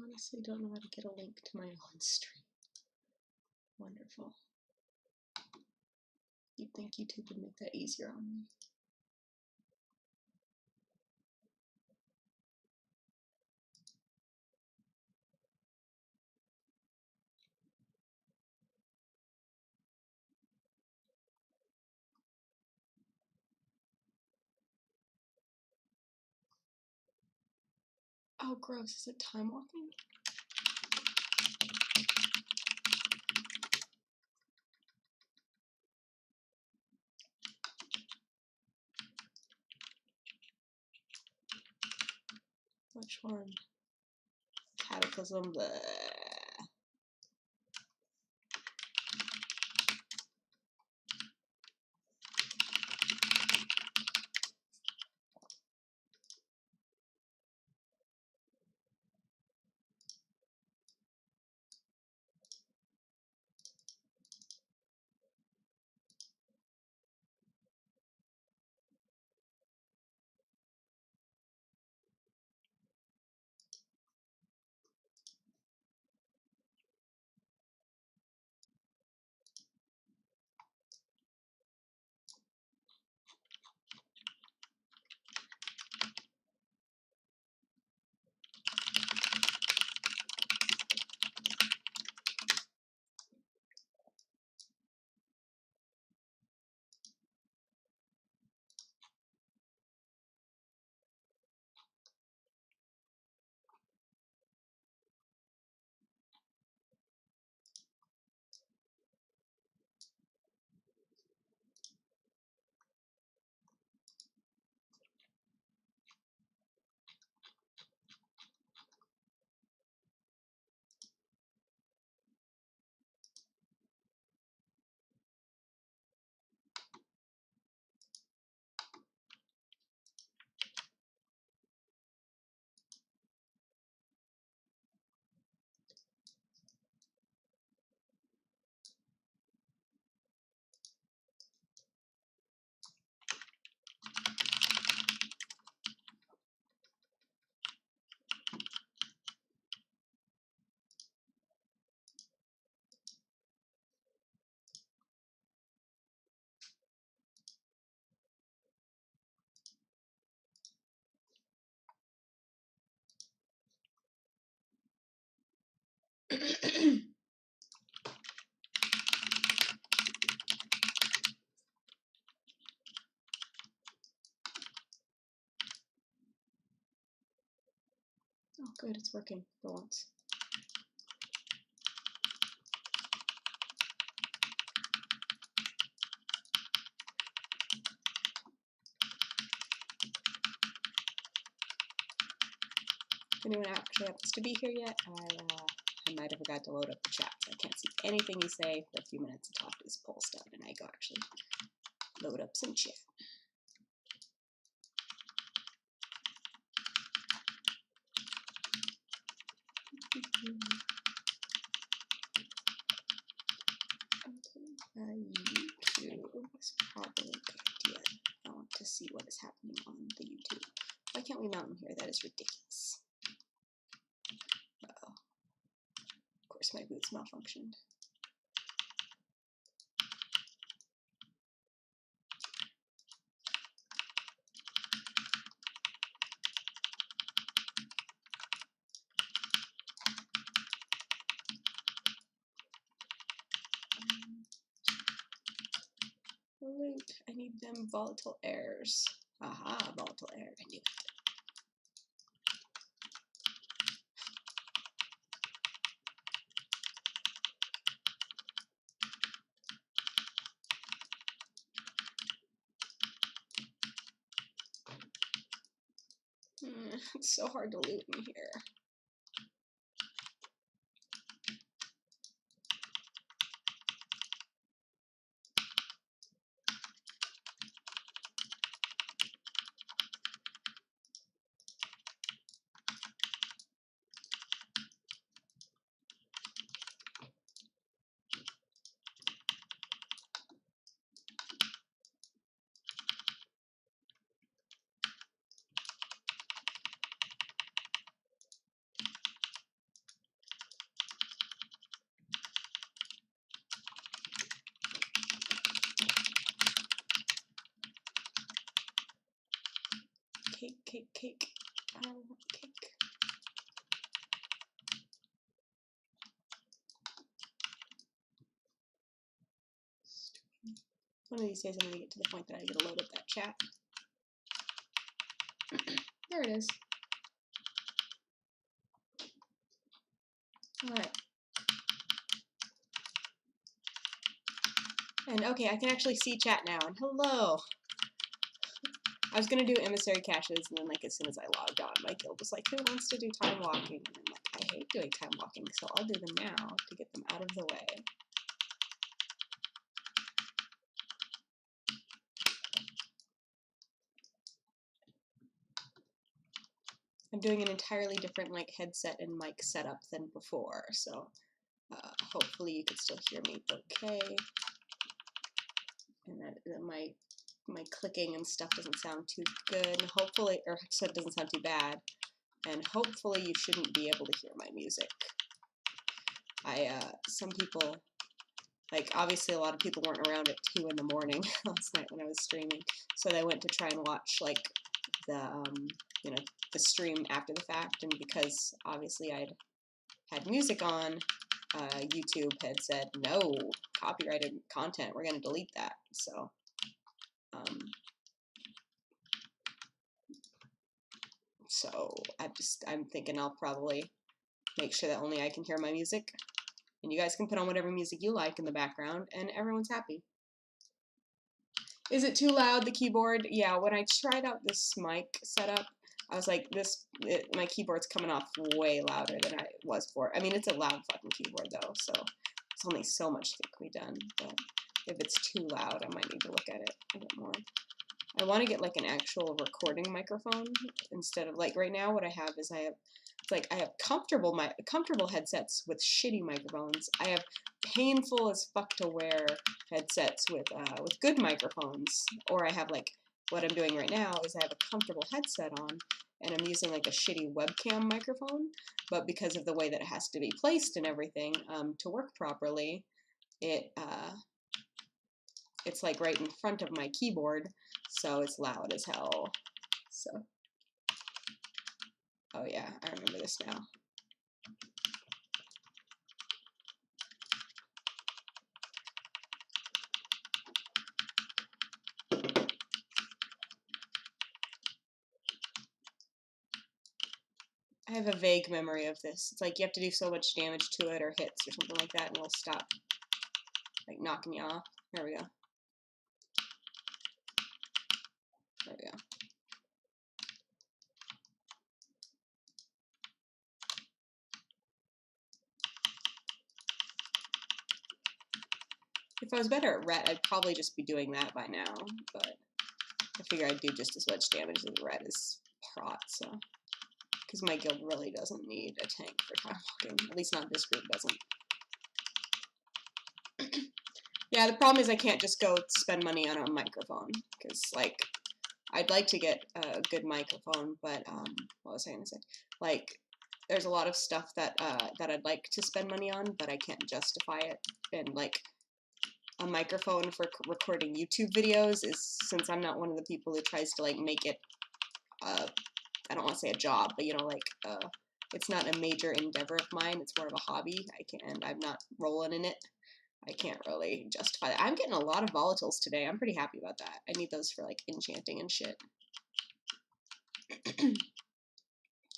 honestly don't know how to get a link to my own stream. Wonderful. You'd think YouTube would make that easier on me. Oh, gross. Is it time walking? Which one? Cataclysm. Bleh. Oh, good, it's working for once. If anyone actually happens to be here yet, I might have forgot to load up the chat, so I can't see anything you say for a few minutes until after this poll's done, and I go actually load up some chat. YouTube is probably a good idea. I want to see what is happening on the YouTube. Why can't we mount them here? That is ridiculous. Uh-oh. Of course my boots malfunctioned. Link. I need them volatile airs. Aha, volatile air. I knew it. It's so hard to loot in here. cake, cake. I want cake. One of these days I'm going to get to the point that I get to load up that chat. There it is. Alright. And okay, I can actually see chat now. And hello! I was going to do emissary caches, and then like as soon as I logged on, my guild was like, who wants to do time walking? And I'm like, I hate doing time walking, so I'll do them now to get them out of the way. I'm doing an entirely different like headset and mic setup than before, so hopefully you can still hear me okay, and that my clicking and stuff doesn't sound too good. Hopefully, or so it doesn't sound too bad, and hopefully you shouldn't be able to hear my music. Some people, like obviously a lot of people weren't around at 2 in the morning last night when I was streaming, so they went to try and watch like the you know, the stream after the fact, and because obviously I'd had music on, YouTube had said no copyrighted content, we're going to delete that. So I'm thinking I'll probably make sure that only I can hear my music, and you guys can put on whatever music you like in the background, and everyone's happy. Is it too loud, the keyboard? Yeah, when I tried out this mic setup, I was like, my keyboard's coming off way louder than I was before. I mean, it's a loud fucking keyboard though, so there's only so much that can be done. But if it's too loud, I might need to look at it a bit more. I want to get like an actual recording microphone instead of like right now. What I have is I have comfortable headsets with shitty microphones. I have painful as fuck to wear headsets with good microphones, or I have like. What I'm doing right now is I have a comfortable headset on, and I'm using like a shitty webcam microphone, but because of the way that it has to be placed and everything to work properly, it's like right in front of my keyboard, so it's loud as hell. So, oh yeah, I remember this now. I have a vague memory of this. It's like you have to do so much damage to it or hits or something like that, and it'll stop like knocking you off. There we go. There we go. If I was better at ret, I'd probably just be doing that by now, but I figure I'd do just as much damage as ret as prot, so. Because my guild really doesn't need a tank for time walking. At least not this group doesn't. Yeah, the problem is I can't just go spend money on a microphone. Because, like, I'd like to get a good microphone, but, what was I going to say? Like, there's a lot of stuff that, that I'd like to spend money on, but I can't justify it. And, like, a microphone for recording YouTube videos is, since I'm not one of the people who tries to, like, make it, I don't want to say a job, but, you know, like, it's not a major endeavor of mine. It's more of a hobby. And I'm not rolling in it. I can't really justify that. I'm getting a lot of volatiles today. I'm pretty happy about that. I need those for, like, enchanting and shit.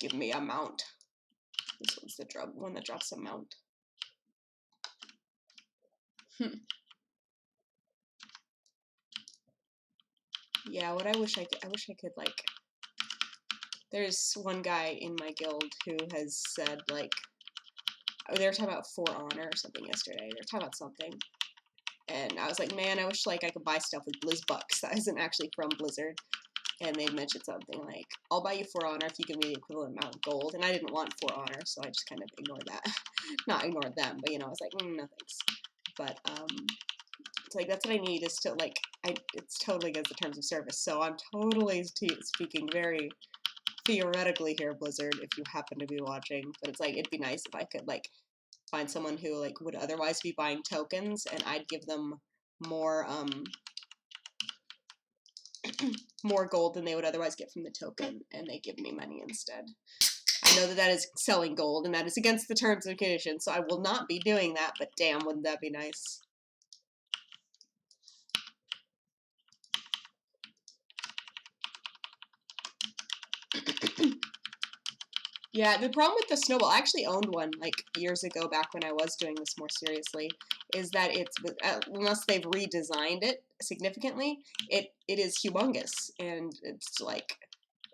Give me a mount. This one's the one that drops a mount. Yeah, what I wish I could, like, there's one guy in my guild who has said, like, they were talking about For Honor or something yesterday. They were talking about something. And I was like, man, I wish, like, I could buy stuff with BlizzBucks that isn't actually from Blizzard. And they mentioned something like, I'll buy you For Honor if you give me the equivalent amount of gold. And I didn't want For Honor, so I just kind of ignored that. Not ignored them, but, you know, I was like, no thanks. But, it's like, that's what I need is to, like, it's totally against the terms of service. So I'm totally speaking very theoretically here, Blizzard, if you happen to be watching, but it's like, it'd be nice if I could, like, find someone who, like, would otherwise be buying tokens, and I'd give them more, more gold than they would otherwise get from the token, and they give me money instead. I know that that is selling gold, and that is against the terms and conditions, so I will not be doing that, but damn, wouldn't that be nice. Yeah, the problem with the snowball, I actually owned one like years ago back when I was doing this more seriously, is that it's, unless they've redesigned it significantly, it is humongous, and it's like,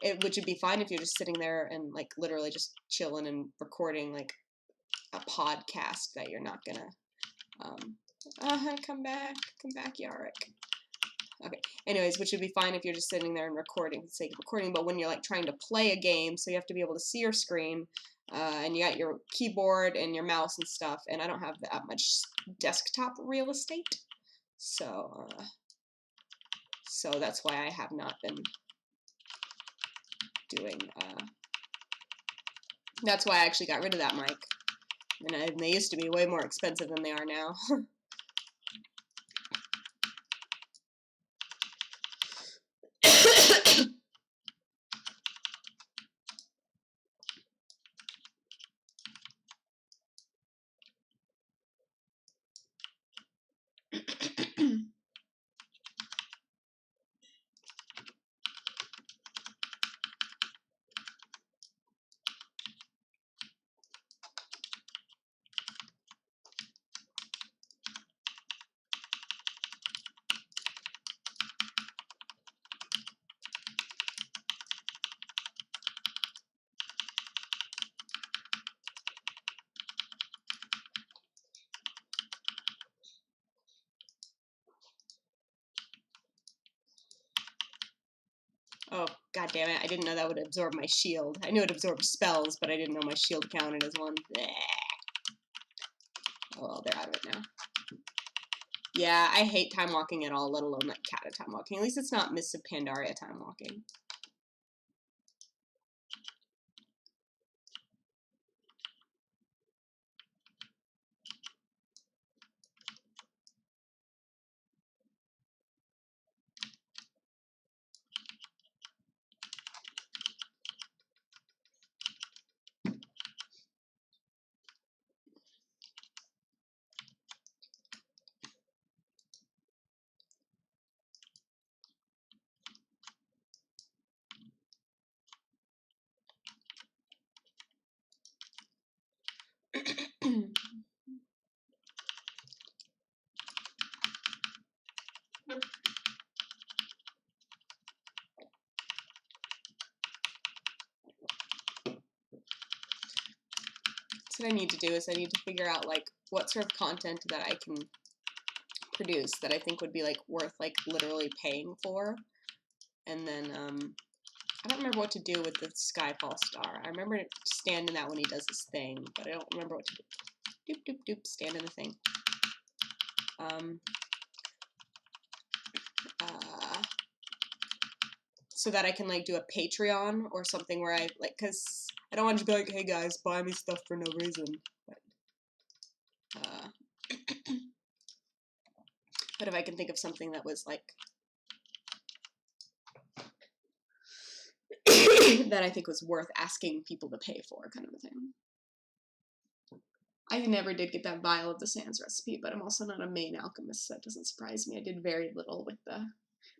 it would be fine if you're just sitting there and like literally just chilling and recording like a podcast that you're not gonna, come back, Yarick. Okay. Anyways, which would be fine if you're just sitting there and recording for the sake of recording, but when you're like trying to play a game, so you have to be able to see your screen, and you got your keyboard and your mouse and stuff, and I don't have that much desktop real estate, so so that's why I have not been doing. That's why I actually got rid of that mic, and they used to be way more expensive than they are now. Oh, god damn it, I didn't know that would absorb my shield. I knew it absorbed spells, but I didn't know my shield counted as one. Blech. Oh well, they're out of it now. Yeah, I hate time walking at all, let alone like Cata time walking. At least it's not Mists of Pandaria time walking. So what I need to do is I need to figure out like what sort of content that I can produce that I think would be like worth like literally paying for. And then I don't remember what to do with the Skyfall Star. I remember stand in that when he does his thing, but I don't remember what to do. Doop doop doop, stand in the thing. So that I can like do a Patreon or something where I like, cause I don't want to be like, hey guys, buy me stuff for no reason. But if I can think of something that was like that I think was worth asking people to pay for, kind of a thing. I never did get that Vial of the Sands recipe, but I'm also not a main alchemist, so that doesn't surprise me. I did very little with the...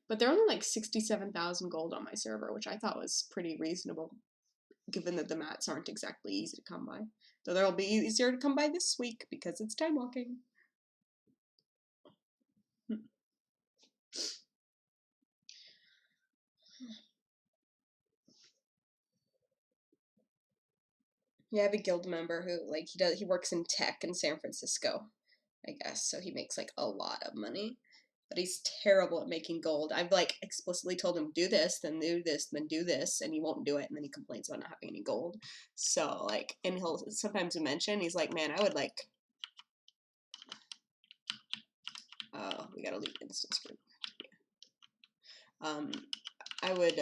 But they're only like 67,000 gold on my server, which I thought was pretty reasonable, given that the mats aren't exactly easy to come by. Though they'll be easier to come by this week, because it's time walking. Yeah, I have a guild member who, like, he works in tech in San Francisco, I guess, so he makes, like, a lot of money. But he's terrible at making gold. I've, like, explicitly told him, do this, then do this, then do this, and he won't do it, and then he complains about not having any gold. So, like, and he'll sometimes mention, he's like, man, I would, like... Oh, we gotta leave instance group. I would,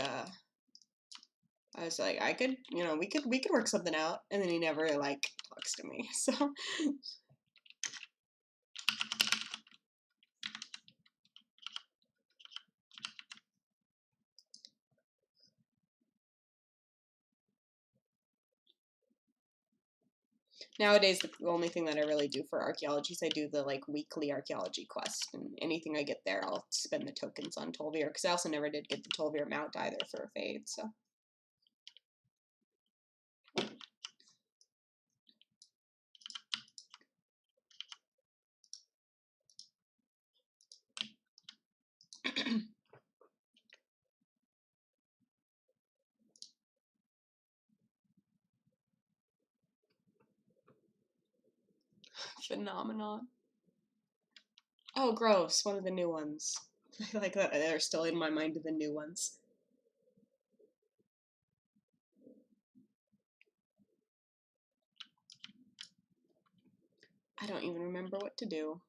I was like, I could, you know, we could work something out, and then he never, like, talks to me, so... Nowadays, the only thing that I really do for archaeology is I do the like weekly archaeology quest, and anything I get there, I'll spend the tokens on Tolvir, because I also never did get the Tolvir mount either for a fade, so. Phenomenon. Oh, gross. One of the new ones. I like that they're still in my mind of the new ones. I don't even remember what to do.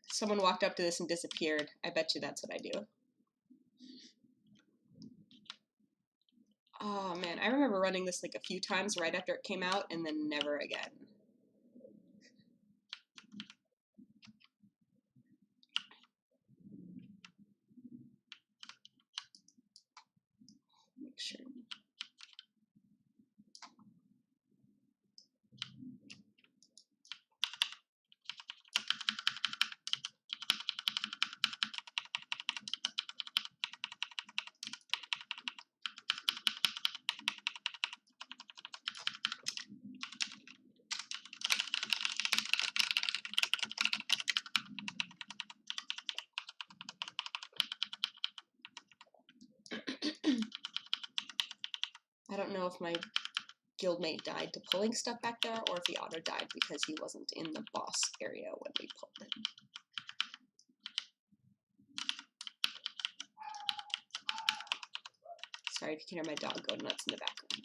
Someone walked up to this and disappeared. I bet you that's what I do. Oh man, I remember running this like a few times right after it came out and then never again. Make sure. I don't know if my guildmate died to pulling stuff back there or if he auto died because he wasn't in the boss area when we pulled him. Sorry if you can hear my dog go nuts in the background.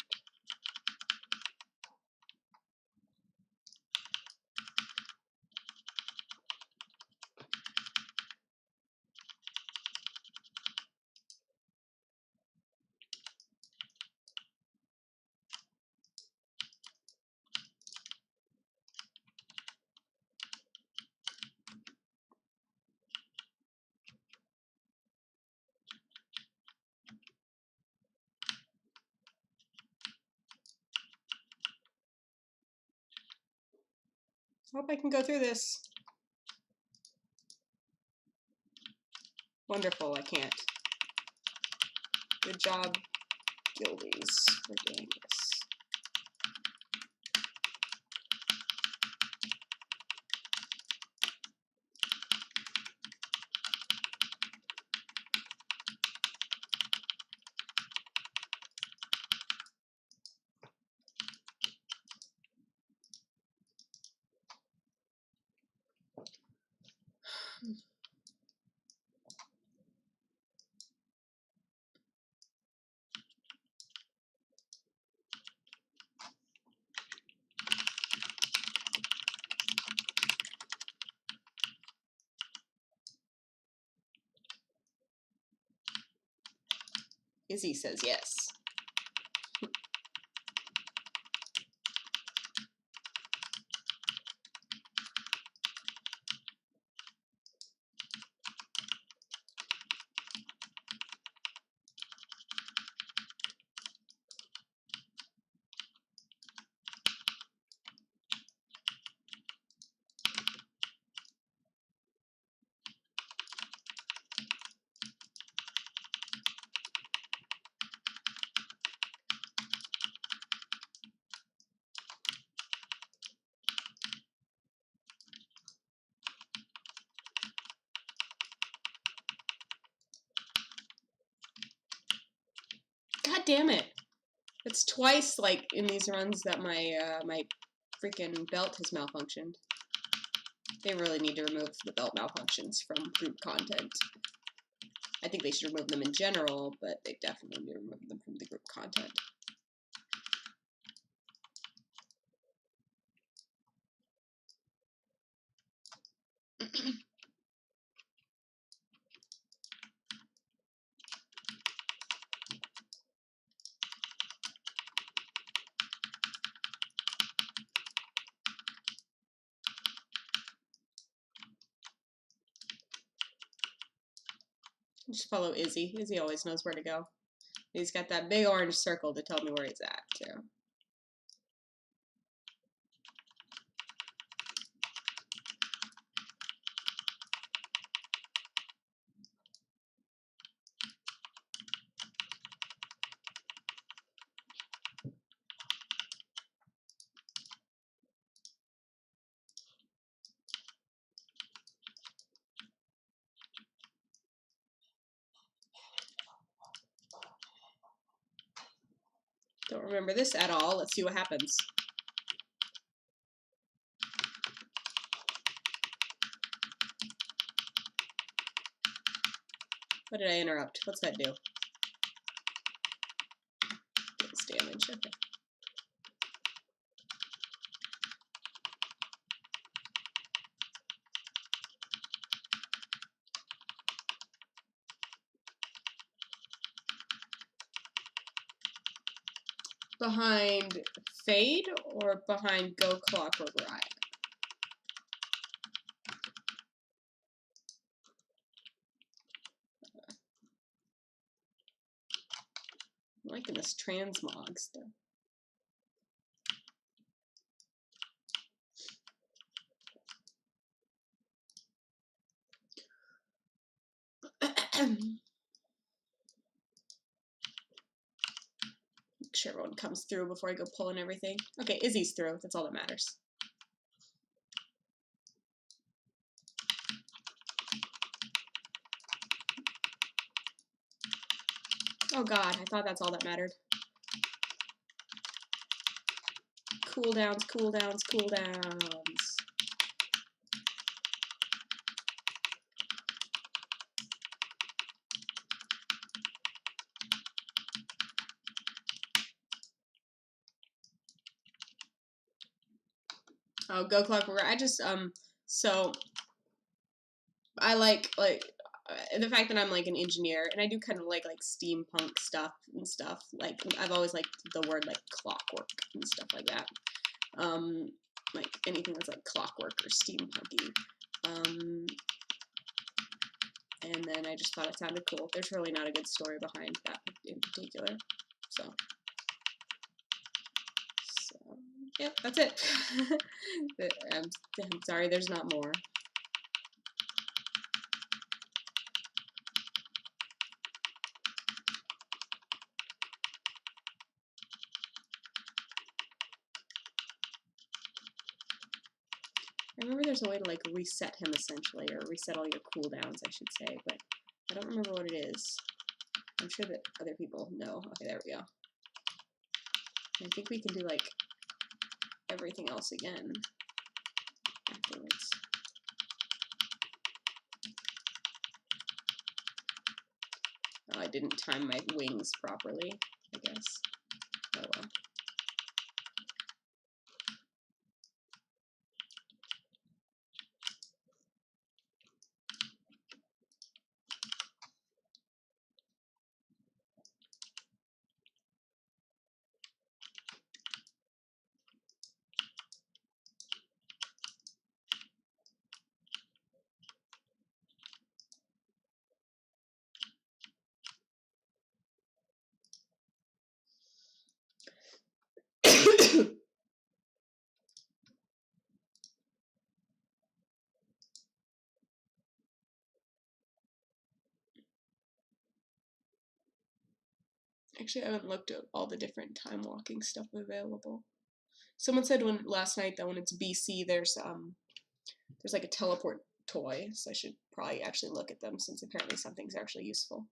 I hope I can go through this. Wonderful, I can't. Good job, guildies, for doing this. Izzy says yes. God damn it. It's twice, like, in these runs that my my freaking belt has malfunctioned. They really need to remove the belt malfunctions from group content. I think they should remove them in general, but they definitely need to remove them from the group content. Just follow Izzy. Izzy always knows where to go. He's got that big orange circle to tell me where he's at, too. remember this at all. Let's see what happens. What did I interrupt? What's that do? It's damage. Okay. Behind Fade or behind Go Clockwork Riot? I'm liking this transmog stuff. Make sure everyone comes through before I go pulling everything. Okay, Izzy's through. That's all that matters. Oh god, I thought that's all that mattered. Cooldowns, cooldowns, cooldowns. Oh, Go Clockwork. I just, so I like the fact that I'm like an engineer, and I do kind of like steampunk stuff and stuff. Like I've always liked the word like clockwork and stuff like that. Like anything that's like clockwork or steampunky. And then I just thought it sounded cool. There's really not a good story behind that in particular. So yep, that's it. I'm sorry, there's not more. I remember there's a way to like reset him essentially, or reset all your cooldowns, I should say, but I don't remember what it is. I'm sure that other people know. Okay, there we go. I think we can do like everything else again afterwards. Oh, I didn't time my wings properly, I guess. Oh well. Actually, I haven't looked at all the different time walking stuff available. Someone said last night that when it's BC, there's like a teleport toy, so I should probably actually look at them since apparently something's actually useful.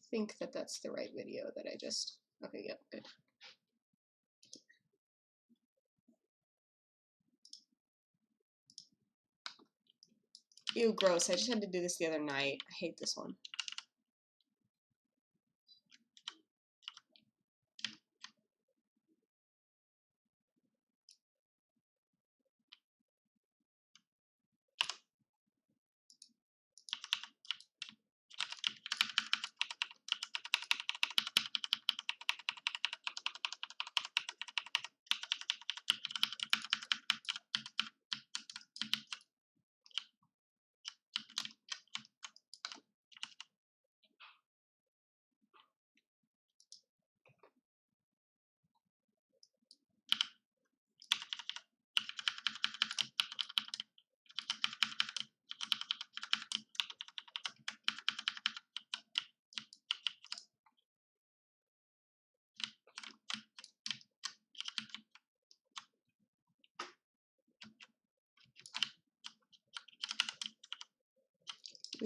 I think that that's the right video that I just... Okay, yep, good. Ew, gross. I just had to do this the other night. I hate this one.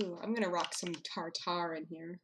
Ooh, I'm gonna rock some tartar in here.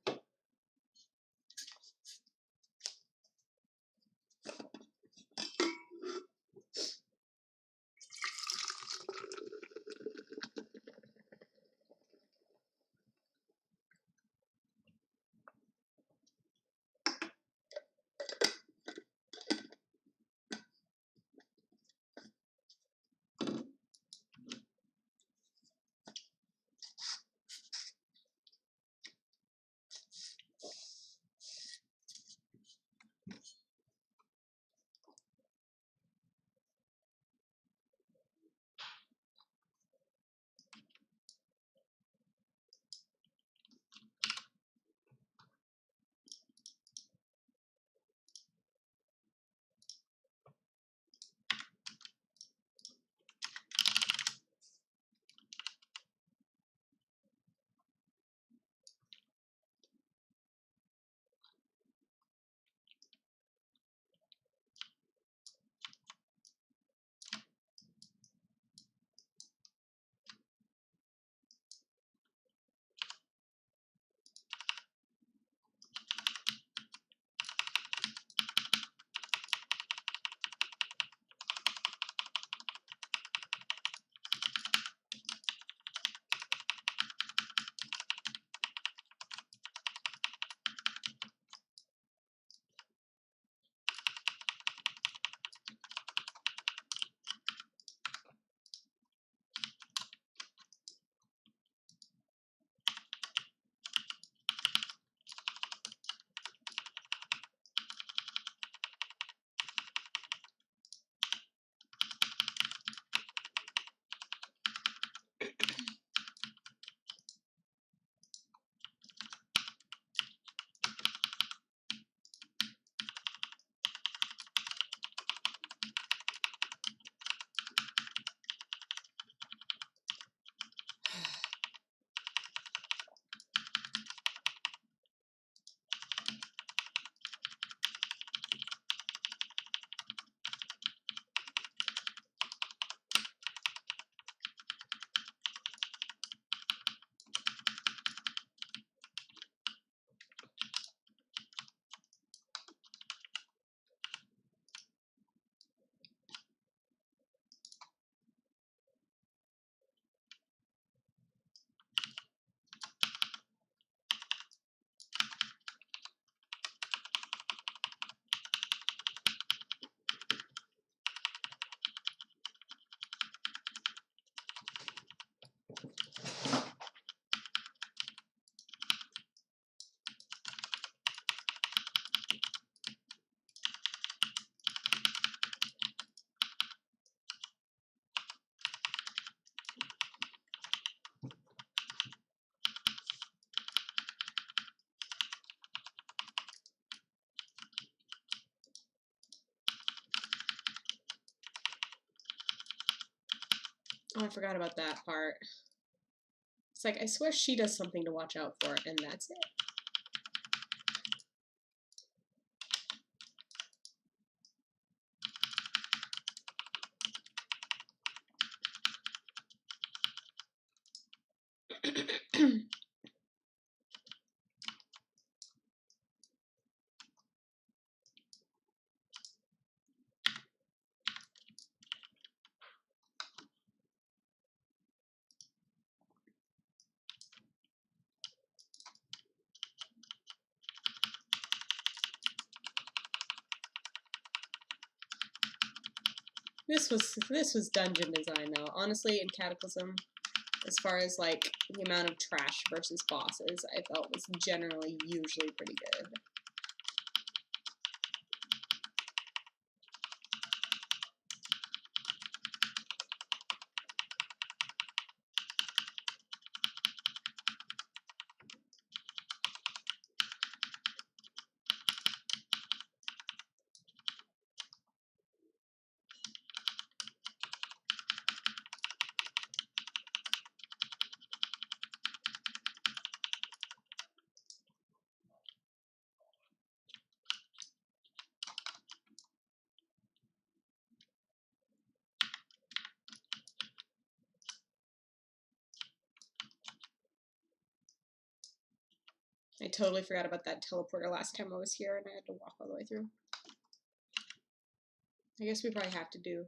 Oh, I forgot about that part. It's like, I swear she does something to watch out for, and that's it. This was dungeon design though. Honestly, in Cataclysm, as far as like the amount of trash versus bosses, I felt was generally usually pretty good. I totally forgot about that teleporter last time I was here and I had to walk all the way through. I guess we probably have to do.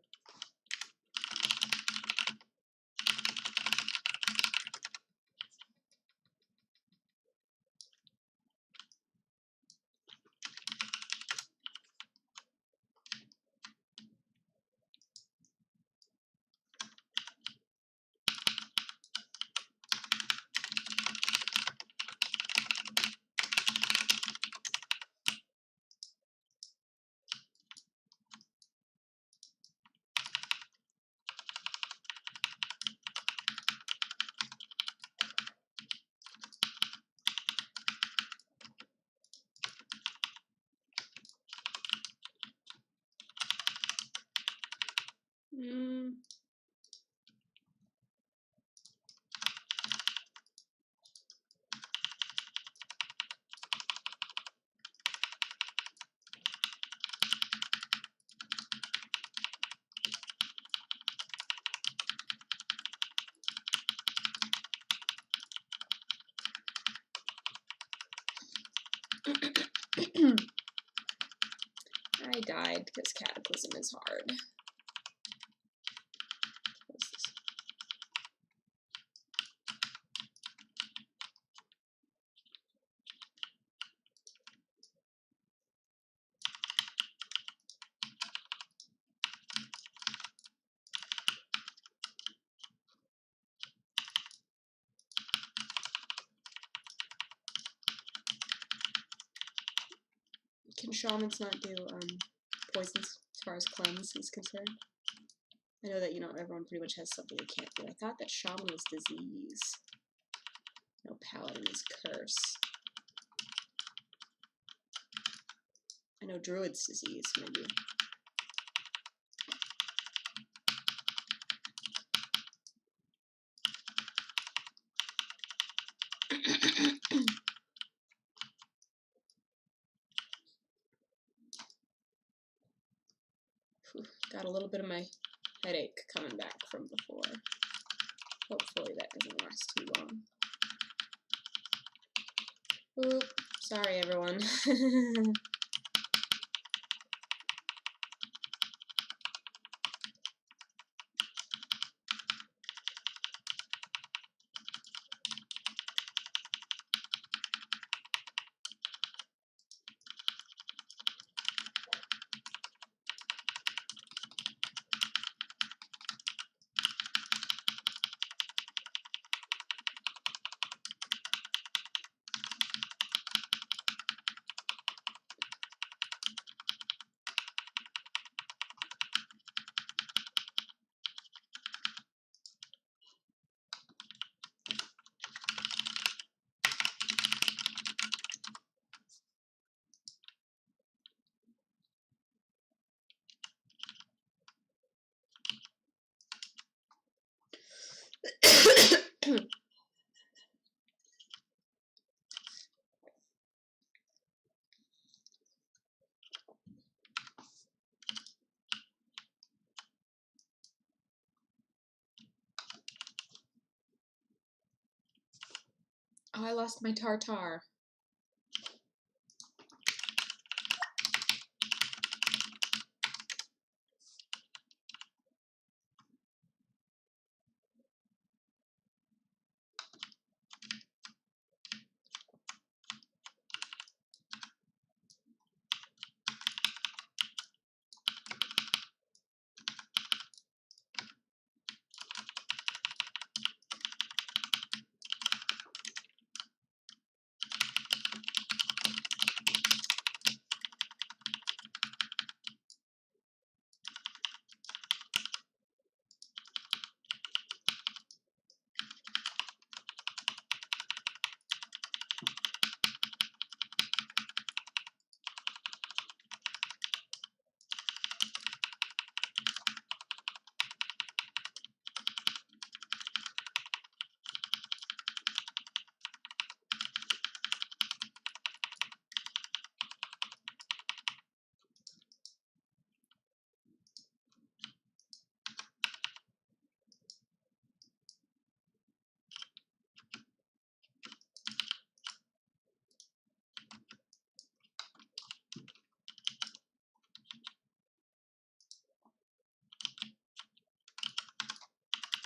I died because Cataclysm is hard. Can shamans not do poisons as far as cleanse is concerned? I know that, you know, everyone pretty much has something they can't do. I thought that shaman was disease. No, paladin is curse. I know druid's disease, maybe. Got a little bit of my headache coming back from before. Hopefully that doesn't last too long. Oop, sorry everyone. Oh, I lost my tartar.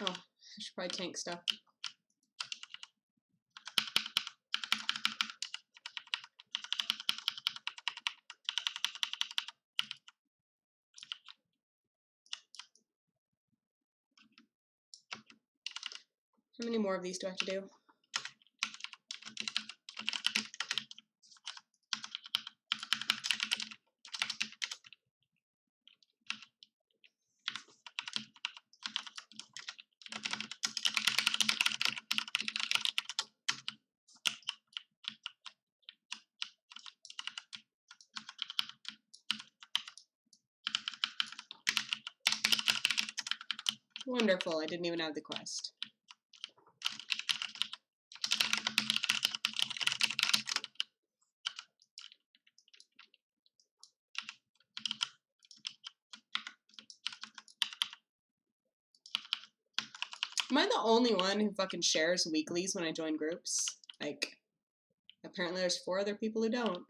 Oh, I should probably tank stuff. How many more of these do I have to do? Wonderful, I didn't even have the quest. Am I the only one who fucking shares weeklies when I join groups? Like, apparently there's 4 other people who don't.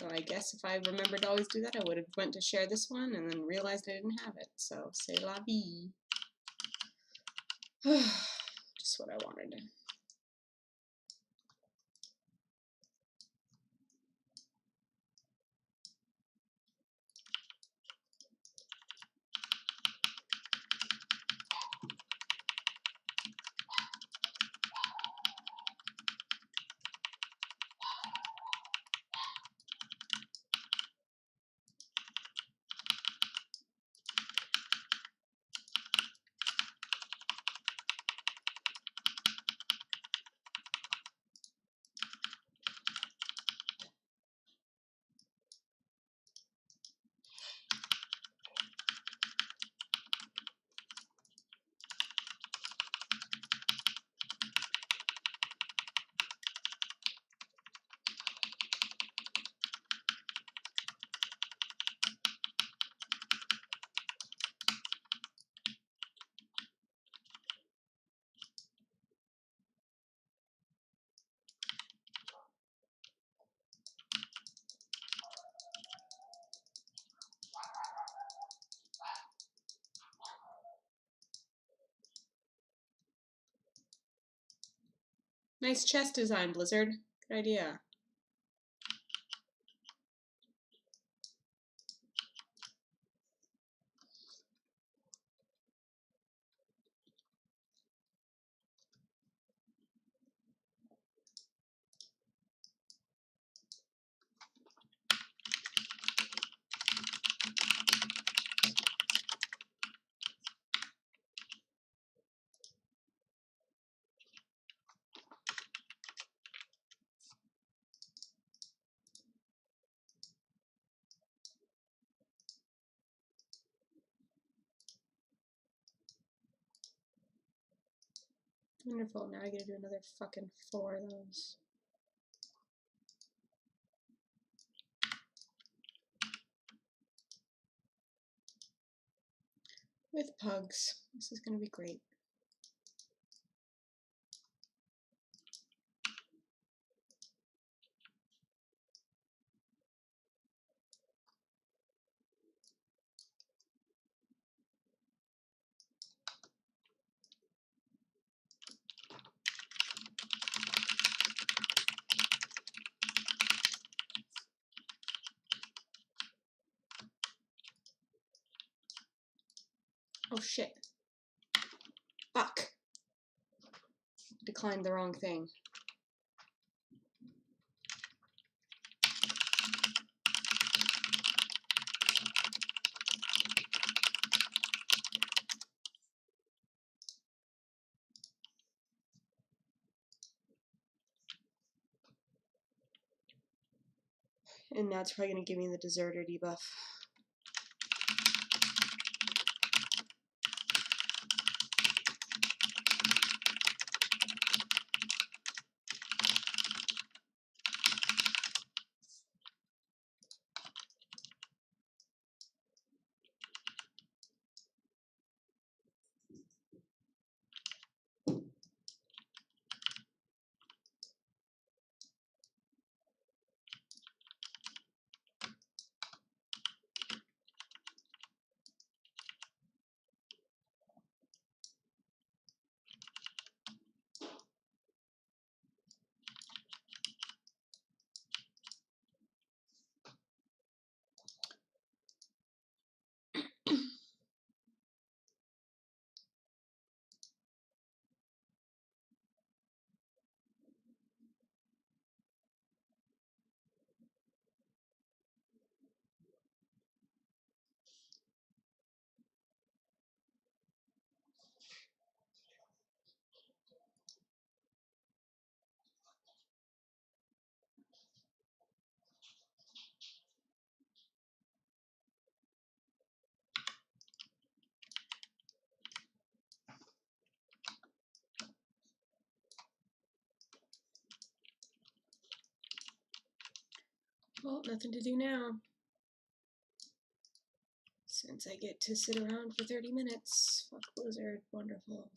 So I guess if I remembered to always do that, I would have went to share this one and then realized I didn't have it. So, c'est la vie. Just what I wanted. Nice chest design, Blizzard. Good idea. Wonderful, now I gotta do another fucking 4 of those. With pugs. This is gonna be great. Oh shit. Fuck. Declined the wrong thing. And now it's probably gonna give me the deserter debuff. Well, nothing to do now. Since I get to sit around for 30 minutes. Fuck Blizzard. Wonderful.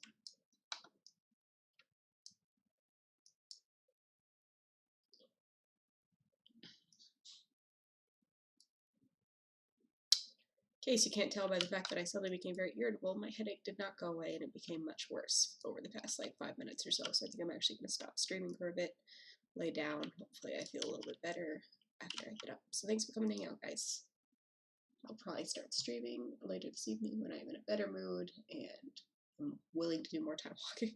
In case you can't tell by the fact that I suddenly became very irritable, my headache did not go away and it became much worse over the past like 5 minutes or so. So I think I'm actually going to stop streaming for a bit, lay down. Hopefully I feel a little bit better after I get up. So thanks for coming to hang out, guys. I'll probably start streaming later this evening when I'm in a better mood and I'm willing to do more time walking.